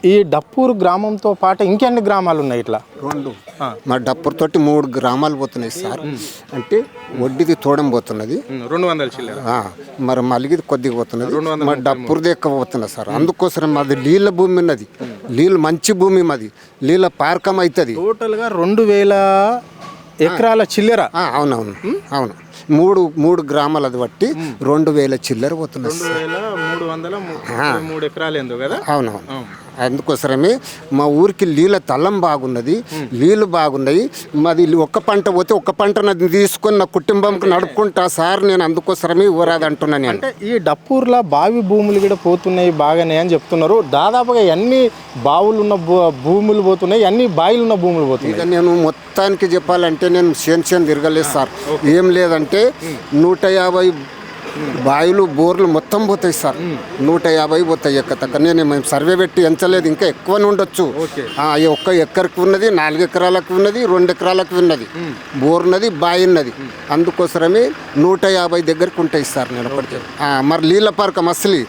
ఈ డప్పూరు గ్రామంతో పాటు ఇంకెన్ని గ్రామాలు ఉన్నాయి ఇట్లా? రెండు మా డప్పూర్ తోటి 3 గ్రామాలు పోతున్నాయి సార్. అంటే వడ్డీది తోడం పోతున్నది 200 చిల్లర, మరి మలిగిది కొద్దిగా పోతున్నది, మా డప్పూర్ది ఎక్కువ పోతున్నది సార్. అందుకోసం మాది నీళ్ళ భూమి ఉన్నది, నీళ్ళు మంచి భూమి మాది, నీళ్ళ పార్కం అవుతుంది. టోటల్గా 2000 ఎకరాల చిల్లర. అవునవును అవును, మూడు గ్రామాలది బట్టి 2000 చిల్లర పోతున్నది. 2333 ఎకరాలు ఏందో కదా. అవునవును, అందుకోసమే మా ఊరికి నీళ్ళ తల్లం బాగున్నది, నీళ్ళు బాగున్నాయి. మాది ఒక్క పంట పోతే ఒక్క పంట తీసుకొని నా కుటుంబంకి నడుపుకుంటా సార్. నేను అందుకోసమే ఊరాది అంటున్నాను. అంటే ఈ డప్పూర్లో బావి భూములు కూడా పోతున్నాయి బాగానే అని చెప్తున్నారు. దాదాపుగా ఎన్ని బావులు ఉన్న భూములు పోతున్నాయి, అన్ని బావిలు ఉన్న భూములు పోతున్నాయి. ఇక నేను మొత్తానికి చెప్పాలంటే నేను చేను తిరగలేదు సార్. ఏం లేదంటే 150 బావిలు బోర్లు మొత్తం పోతాయి సార్. 150 పోతాయి ఎక్క తగ్గ. మేము సర్వే పెట్టి ఎంచలేదు, ఇంకా ఎక్కువనే ఉండొచ్చు. ఒక్క ఎకరకు ఉన్నది, 4 ఎకరాలకు ఉన్నది, 2 ఎకరాలకు ఉన్నది, బోర్ ఉన్నది, బావి ఉన్నది. అందుకోసమే 150 దగ్గరకు ఉంటాయి సార్. నేను మరి నీళ్ళ పార్కం అసలు